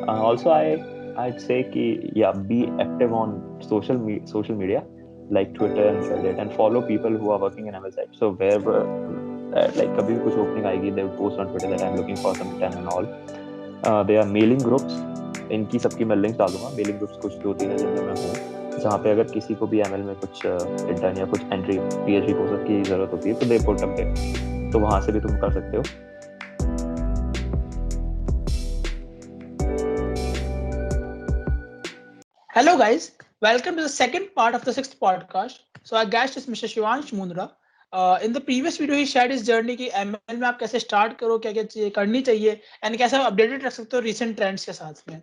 Also, I'd say कि yeah, be active on social media like Twitter and Reddit, and follow people who are working in ML side. So wherever like कभी भी कुछ opening आएगी, they would post on Twitter that I'm looking for some intern and all. There are mailing groups. इनकी सबकी मैं link डाल दूंगा. Mailing groups कुछ 2-3 है जिनमें मैं हूँ, जहाँ पे अगर किसी को भी एमएल में कुछ इंटर्न या कुछ एंट्री पीएचडी कोर्स की जरूरत होती है तो दे पुट अपडेट, तो वहां से भी तुम कर सकते हो. Hello, guys. Welcome to the second part of the sixth podcast. So, our guest is Mr. Shivansh Mundra. In the previous video, he shared his journey कि ML में आप कैसे start करो, क्या क्या चीजें करनी चाहिए, and कैसे आप updated रख सकते हो recent trends के साथ में.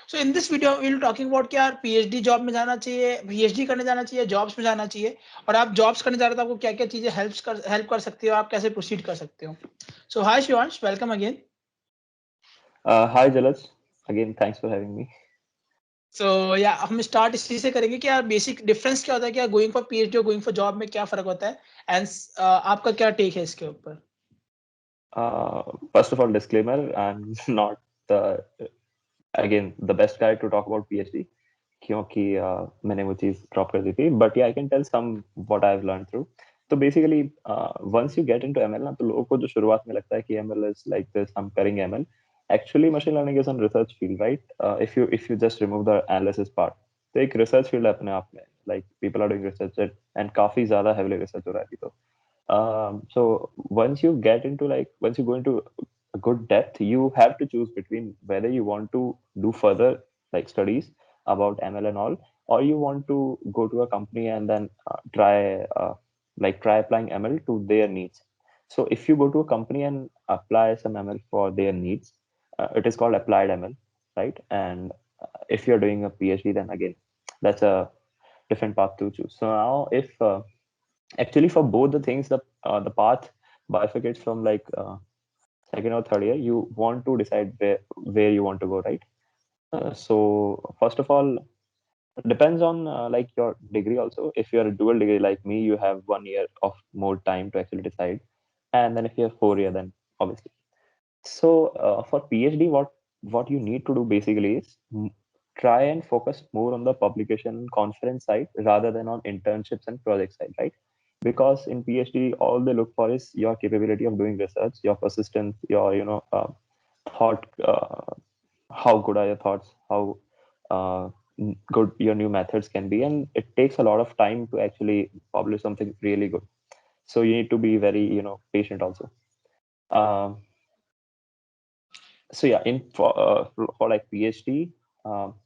So, in this video, we'll talking about कि यार PhD job में जाना चाहिए, PhD करने जाना चाहिए, jobs में जाना चाहिए, और आप jobs करने जा रहे हो तो आपको क्या क्या चीजें help कर सकती हो, आप कैसे proceed कर सकते हो. So, hi Shivansh, welcome again. Hi Jalaj, again thanks for having me. सो या हम स्टार्ट इसी से करेंगे कि यार बेसिक डिफरेंस क्या होता है, क्या गोइंग फॉर पीएचडी और गोइंग फॉर जॉब में क्या फर्क होता है, एंड आपका क्या टेक है इसके ऊपर. First of all, disclaimer, I'm not the again the best guy to talk about PhD क्योंकि मैंने वो चीज ड्रॉप कर दी थी, but yeah I can tell some what I have learn through. तो basically once you get into ML ना, तो लोगों को जो शुरुआत में लगता है कि एमएल इज लाइक दिस, हम करेंगे ML. Actually machine learning is an research field, right? If you just remove the analysis part, तो एक रिसर्च फील्ड है अपने आप में. Like people are doing research and काफी ज्यादा हेवीली रिसर्च हो रहा है अभी तो. So once you get into like once you go into a good depth, you have to choose between whether you want to do further like studies about ML and all, or you want to go to a company and then try applying ML to their needs. So if you go to a company and apply some ML for their needs, it is called applied ML, right? And if you're doing a PhD, then again, that's a different path to choose. So now, if actually for both the things, the path bifurcates from like second or third year. You want to decide where you want to go, right? So first of all, depends on like your degree also. If you're a dual degree like me, you have 1 year of more time to actually decide. And then if you have 4 year, then obviously. So for PhD, what you need to do basically is try and focus more on the publication and conference side rather than on internships and project side, right? Because in PhD, all they look for is your capability of doing research, your persistence, your thought. How good are your thoughts? How good your new methods can be, and it takes a lot of time to actually publish something really good. So you need to be very patient also. Um, so yeah, in for like PhD,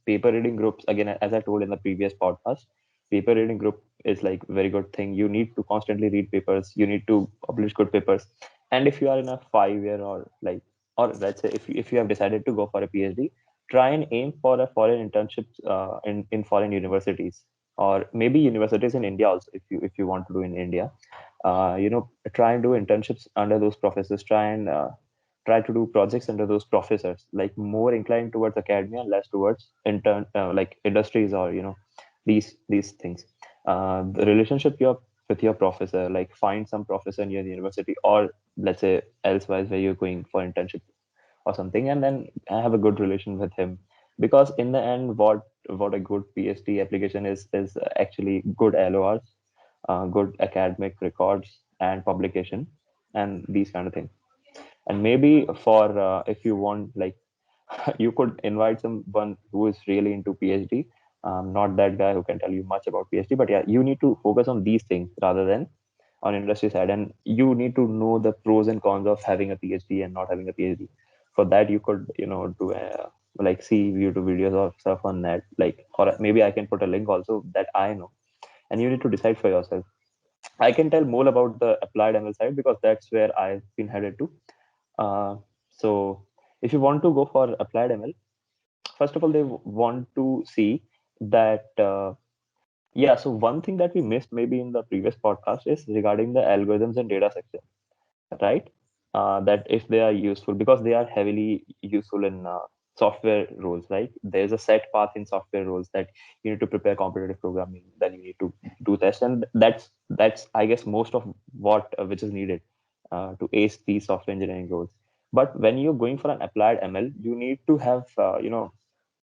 paper reading groups, again, as I told in the previous podcast, paper reading group is like very good thing. You need to constantly read papers, you need to publish good papers. And if you are in a 5 year or let's say if you have decided to go for a PhD, try and aim for a foreign internship in foreign universities, or maybe universities in India also, if you want to do in India. Try and do internships under those professors. Try to do projects under those professors, like more inclined towards academia and less towards intern like industries, or these things. The relationship with your professor, like find some professor near the university, or let's say elsewhere where you're going for internship or something, and then have a good relation with him. Because in the end, what a good PhD application is actually good LORs, good academic records and publication, and these kind of things. And maybe for if you want, like, you could invite someone who is really into PhD. Not that guy who can tell you much about PhD, but yeah, you need to focus on these things rather than on industry side, and you need to know the pros and cons of having a PhD and not having a PhD. For that, you could do like see YouTube videos or stuff on net, like, or maybe I can put a link also that I know, and you need to decide for yourself. I can tell more about the applied ML side because that's where I've been headed to. So if you want to go for applied ML, first of all, they want to see that, yeah, so one thing that we missed maybe in the previous podcast is regarding the algorithms and data section, right? That if they are useful, because they are heavily useful in software roles, right? There's a set path in software roles that you need to prepare competitive programming, then you need to do tests, and that's I guess most of what which is needed to ace these software engineering roles. But when you're going for an applied ML, you need to have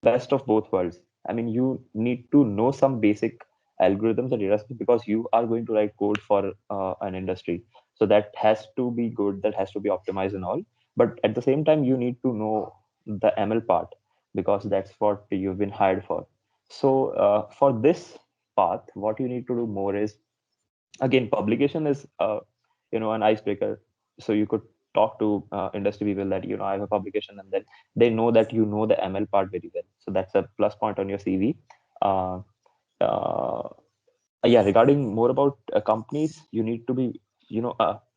best of both worlds. I mean, you need to know some basic algorithms and data science because you are going to write code for an industry, so that has to be good, that has to be optimized and all. But at the same time, you need to know the ML part because that's what you've been hired for. So for this path, what you need to do more is, again, publication is an icebreaker. So you could talk to industry people that I have a publication, and then they know that you know the ML part very well, so that's a plus point on your CV. uh, uh, yeah, regarding more about companies, you need to be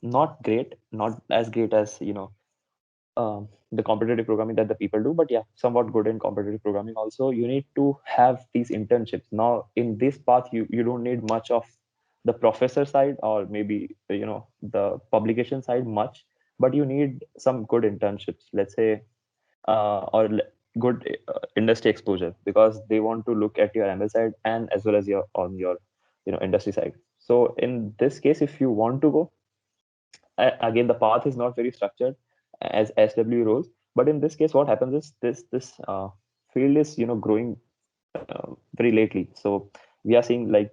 not great, not as great as the competitive programming that the people do, but yeah, somewhat good in competitive programming. Also, you need to have these internships. Now in this path, you don't need much of the professor side, or maybe the publication side much, but you need some good internships, let's say, good industry exposure, because they want to look at your ML side and as well as your on your industry side. So in this case, if you want to go, again, the path is not very structured as SW roles, but in this case, what happens is this field is growing very lately. So we are seeing like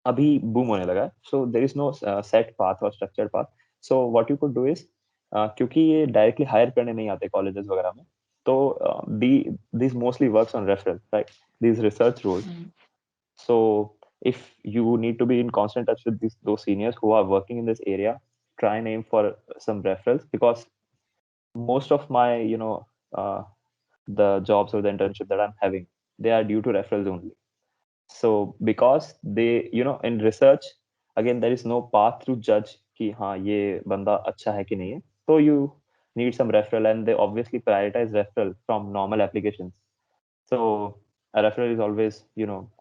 अभी boom होने लगा है. So there is no set path or structured path. So what you could do is, क्योंकि ये directly hire करने नहीं आते colleges वगैरह में, तो these mostly works on referral, right? These research roles. So if you need to be in constant touch with those seniors who are working in this area, try and aim for some referrals, because most of my uh, the jobs or the internship that I'm having, they are due to referrals only. So because they in research, again, there is no path to judge कि हाँ ये बंदा अच्छा है कि नहीं है. So you need some referral, and they obviously prioritize referral from normal applications. So a referral is always,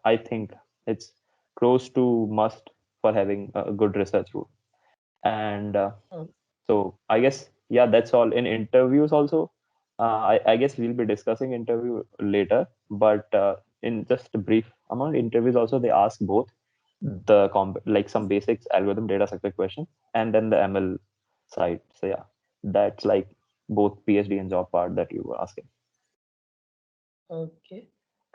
I think it's close to must for having a good research route. And so I guess, yeah, that's all. In interviews also, I guess we'll be discussing interview later, but in just a brief amount, interviews also, they ask both the like some basics algorithm data structure question, and then the ML side. So yeah, that's like both PhD and job part that you were asking. Okay,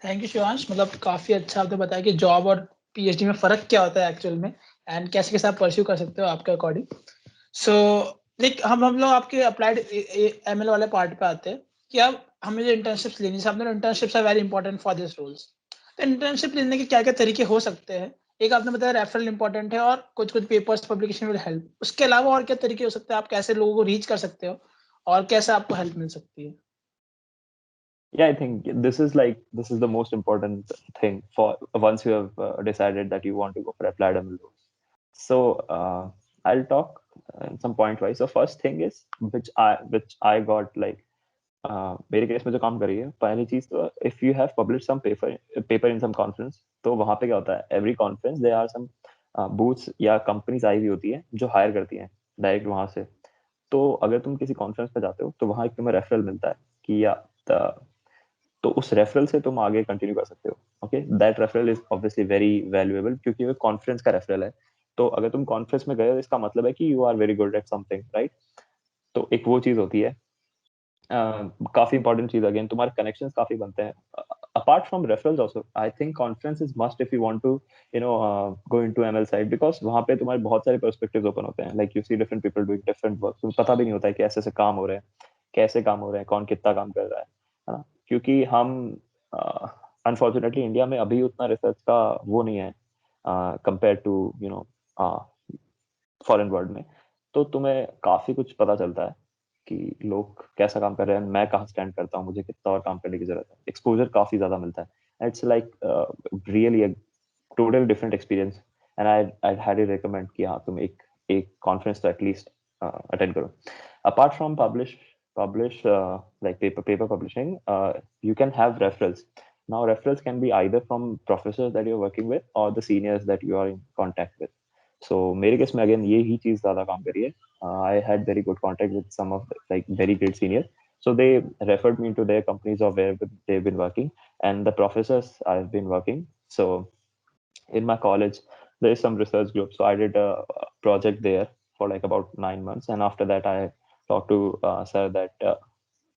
thank you Shivansh. मतलब काफी अच्छा आपने बताया कि job और PhD में फर्क क्या होता है एक्चुअल में, एंड कैसे कैसे आप परस्यू कर सकते हो आपके अकॉर्डिंग. सो लाइक हम लोग आपके अप्लाइड एमएल वाले पार्ट पे आते हैं कि अब हमें जो इंटर्नशिप्स लेनी है, आपने internships are very important for this roles. तो इंटर्नशिप लेने के क्या क्या तरीके हो सकते हैं? एक आपने बताया रेफरल इंपॉर्टेंट है और कुछ कुछ पेपर्स पब्लिकेशन विल हेल्प. उसके अलावा और क्या तरीके हो सकते हैं? आप कैसे लोगों को रीच कर सकते हो और कैसे आपको हेल्प मिल सकती है? Yeah, I think this is the most important thing for once you have decided that you want to go for applied ML roles. So I'll talk some point wise. So first thing is which I got like मेरे case में जो काम करी है, पहली चीज तो, if you have publish some paper in some conference, तो वहां पे क्या होता है, every conference they are some booths या कंपनीज आई हुई होती है जो हायर करती हैं डायरेक्ट वहां से. तो अगर तुम किसी कॉन्फ्रेंस पे जाते हो, तो वहां एक तुम्हें रेफरल मिलता है कि या तो उस रेफरल से तुम आगे कंटिन्यू कर सकते हो. Okay, that referral is obviously very valuable, क्योंकि वो कॉन्फ्रेंस का रेफरल है. तो अगर तुम कॉन्फ्रेंस में गए हो, इसका मतलब है कि you are very good at something, right? तो एक वो चीज होती है. काफी इंपॉर्टेंट चीज, अगेन, तुम्हारे कनेक्शंस काफी बनते हैं. Apart from referrals also, I think conference is must if you want to go into ML side, because वहां पे तुम्हारे बहुत सारे पर्सपेक्टिव्स ओपन होते हैं. Like you see different people doing different work. तुम्हें पता भी नहीं होता है कि ऐसे ऐसे काम हो रहे हैं, कैसे काम हो रहे हैं, कौन कितना काम कर रहा है ना? क्योंकि हम अनफॉर्चुनेटली इंडिया में अभी उतना रिसर्च का वो नहीं है कंपेयर टू फॉरेन वर्ल्ड में. तो तुम्हें काफी कुछ पता चलता है कि लोग कैसा काम कर रहे हैं, मैं कहाँ स्टैंड करता हूँ, मुझे कितना और काम करने की जरूरत है. एक्सपोजर काफी ज्यादा मिलता है. It's like really a total different experience. And I highly recommend कि हाँ, तुम एक कॉन्फ्रेंस तो एटलीस्ट अटेंड करो. Apart from publish like paper publishing, you can have referrals. Now referrals can be either from professors that you're working with or the seniors that you are in contact with. So मेरे case में again ये ही चीज ज्यादा काम करी है. I had very good contact with some of the, like, very great seniors, so they referred me to their companies or where they've been working, and the professors I've been working. So in my college there is some research group, so I did a project there for like about 9 months, and after that I talked to sir that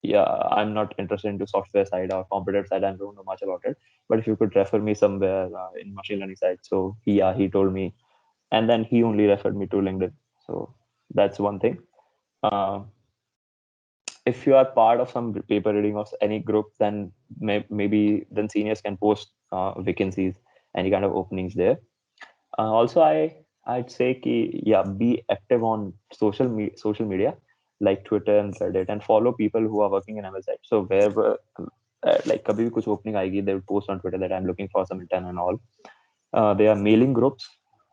I'm not interested into software side or computer side. I don't know much about it. But if you could refer me somewhere in machine learning side. So he told me, and then he only referred me to LinkedIn. So that's one thing. Uh, if you are part of some paper reading of any group, then maybe then seniors can post vacancies, any kind of openings there. Also, I'd say be active on social media like Twitter and Reddit, and follow people who are working in ML side. So wherever like कभी भी कुछ opening आएगी, they would post on Twitter that I'm looking for some intern and all. There are mailing groups.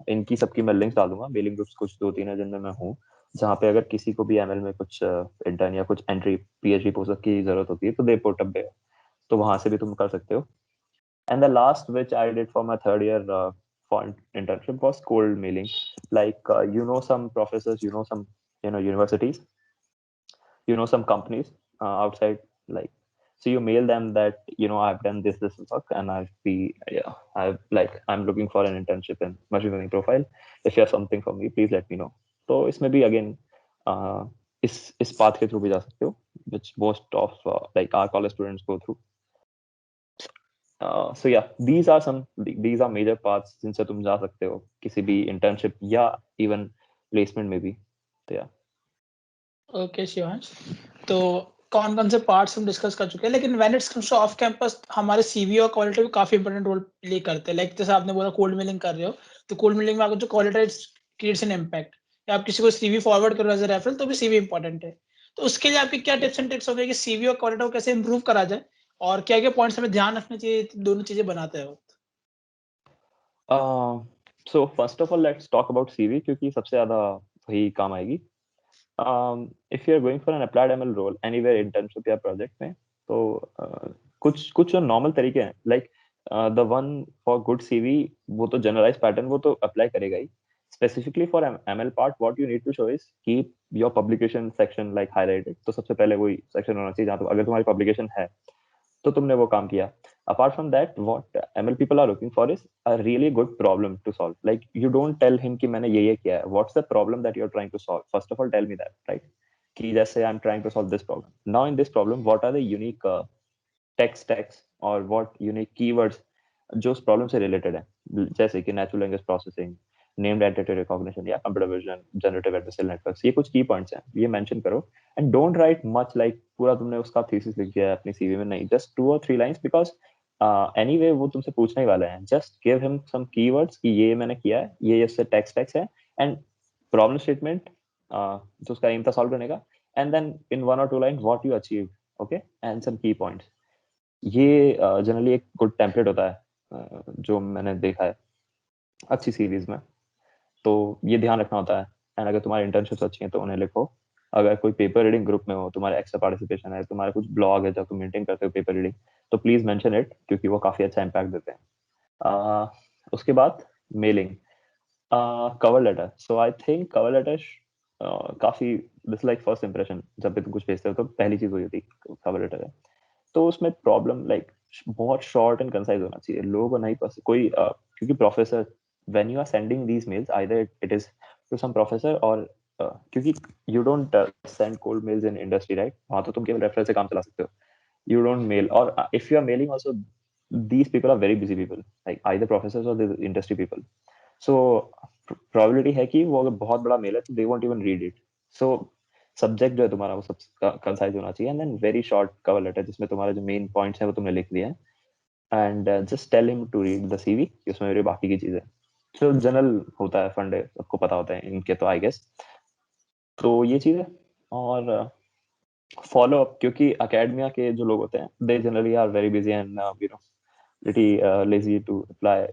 इनकी सबकी मैं links डाल दूंगा. Mailing groups कुछ 2-3 है जिनमें मैं हूँ, जहाँ पे अगर किसी को भी एमएल में कुछ इंटर्न या कुछ एंट्री पीएचडी पोस्ट की जरूरत होती है तो दे पुट अप देयर, तो वहां से भी तुम कर सकते हो. And the last which I did for my third year for internship was cold mailing. Like some professors, some universities, some companies outside, like, so you mail them that I've done this work and I'm looking for an internship in machine learning profile. If you have something for me, please let me know. So इसमें भी again इस path के through भी जा सकते हो, which most of like our college students go through. So yeah, these are major paths जिनसे तुम जा सकते हो किसी भी internship या even placement में भी. तो yeah. ओके शिवांश, तो कौन कौन से पार्ट्स हम डिस्कस कर चुके हैं, लेकिन when it's comes two off campus हमारे सीवी और क्वालिटी भी काफी इंपॉर्टेंट रोल प्ले करते हैं. लाइक जैसे आपने बोला कोल्ड मेलिंग कर रहे हो, तो कोल्ड मेलिंग में आपको जो क्वालिटी क्रिएट्स एन इम्पैक्ट, या आप किसी को सीवी फॉरवर्ड करो एज अ रेफरल तो भी सीवी इंपॉर्टेंट है. तो उसके लिए आपके क्या टिप्स एंड ट्रिक्स होंगे कि सीवी और क्वालिटी को कैसे इंप्रूव करा जाए, और क्या क्या पॉइंट्स हमें ध्यान रखने चाहिए दोनों चीजें बनाते हैं वक्त? So first of all, let's talk about CV क्योंकि सबसे ज्यादा वही काम आएगी. If you're going for an applied ML role anywhere internship या project में, तो कुछ जो normal तरीके हैं, like the one for good CV, वो तो generalized pattern वो तो apply करेगा ही. Specifically for ML part, what you need to show is keep your publication section like highlighted. तो सबसे पहले वही section होना चाहिए जहाँ तो अगर तुम्हारी publication है तो तुमने वो काम किया. Apart from that, what ML people are looking for is a really good problem to solve. Like you don't tell him कि मैंने ये किया है. What's the problem that you're trying to solve? First of all, tell me that, right? कि जैसे I'm trying to solve this problem. Now in this problem, what are the unique tech stacks or what unique keywords जो उस problem से related है? जैसे कि natural language processing, named entity recognition या computer vision, generative adversarial networks. ये कुछ key points हैं. ये mention करो. And don't write much like पूरा तुमने उसका thesis लिख दिया है अपनी CV में. नहीं, just 2 or 3 lines because anyway वो तुमसे पूछने ही वाले हैं. Just give him some keywords कि ये मैंने किया है, ये इससे tech stacks है, and problem statement जो उसका aim था solve करने का, and then in 1 or 2 lines what you achieved, okay, and some key points. ये जनरली एक गुड टेम्पलेट होता है जो मैंने देखा है अच्छी सीरीज में. तो ये ध्यान रखना होता है. एंड अगर तुम्हारी इंटर्नशिप्स अच्छी हैं तो उन्हें लिखो. अगर कोई पेपर रीडिंग ग्रुप में हो, तुम्हारे एक्स्ट्रा पार्टिसिपेशन है, तुम्हारा कुछ ब्लॉग है जब तुम मेंटेन करते हो पेपर रीडिंग, तो प्लीज मेंशन इट क्योंकि वो काफी अच्छा इम्पैक्ट देते हैं. उसके बाद mailing, cover letter. So I think cover letter काफी दिस लाइक फर्स्ट इंप्रेशन. जब भी तुम कुछ भेजते हो तो पहली चीज वही होती है कवर लेटर है. तो उसमें प्रॉब्लम लाइक बहुत शॉर्ट एंड कंसाइज होना चाहिए. लोगों को नहीं पसंद कोई क्योंकि professor when you are sending these mails, either it is to some professor or क्योंकि you don't send cold mails in industry, right? वहाँ तो तुम केवल रेफरेंस से काम चला सकते हो. You don't mail, or if you are mailing also, these people are very busy people, like either professors or the industry people. So probability है कि वो अगर बहुत बड़ा मेल है तो they won't even read it. So subject जो है तुम्हारा वो सब कंसाइज होना चाहिए, and then very short cover letter जिसमें तुम्हारे जो मेन पॉइंट्स हैं वो तुमने लिख दिया है, and just tell him to read the CV. उसमें मेरी बाकी की चीजें जो जनरल होता है, फंड है, सबको पता होता है इनके, तो आई गेस तो ये चीज है. और फॉलो अप, क्योंकि अकेडमिया के जो लोग होते हैं they generally are very busy and pretty lazy to reply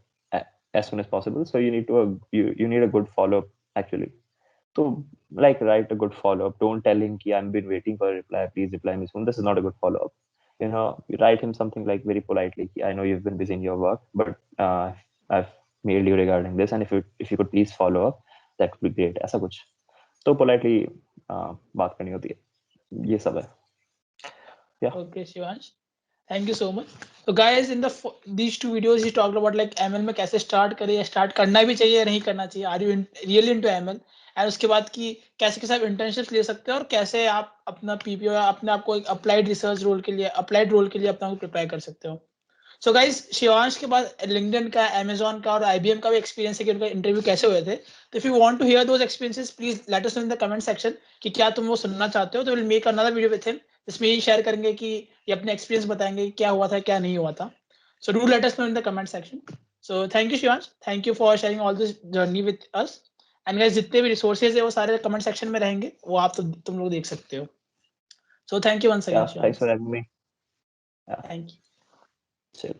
as soon as possible. So you need a good follow up actually. So like write a good follow up. Don't tell him ki I've been waiting for a reply, please reply me soon. This is not a good follow up. You write him something like very politely ki I know you've been busy in your work, but I've mailed you regarding this, and if you could please follow up, that would be great. ऐसा कुछ तो politely बात करनी होती है. ये सब है. Yeah. Okay, Shivansh. Thank you so much. So guys, in these 2 videos, he talked about like ML में कैसे start करें, या start करना भी चाहिए या नहीं करना चाहिए. Are you really into ML? And उसके बाद कि कैसे कैसे आप इंटर्नशिप ले सकते हो और कैसे आप अपना पीपीओ अपने आप को एक अप्लाइड रिसर्च रोल के लिए अप्लाइड रोल के लिए अपना प्रिपेयर कर सकते हो. सो गाइस, शिवांश के बाद लिंक्डइन का, अमेजॉन का और आईबीएम का भी एक्सपीरियंस है कि उनका इंटरव्यू कैसे हुए थे. तो if you want to hear those experiences, please let us know in the comment section कि क्या तुम वो सुनना चाहते हो. तो will make another video with him जिसमें ये शेयर करेंगे कि ये अपने एक्सपीरियंस बताएंगे क्या हुआ था क्या नहीं हुआ था. So do let us know in the comment section. So thank you Shivansh, thank you for sharing all this journey with us. And guys, जितने भी रिसोर्सेज है वो सारे कमेंट सेक्शन में रहेंगे, वो आप तुम लोग देख सकते हो. So thank you once again Thanks Shivansh. for having me. Yeah, thank you. chill.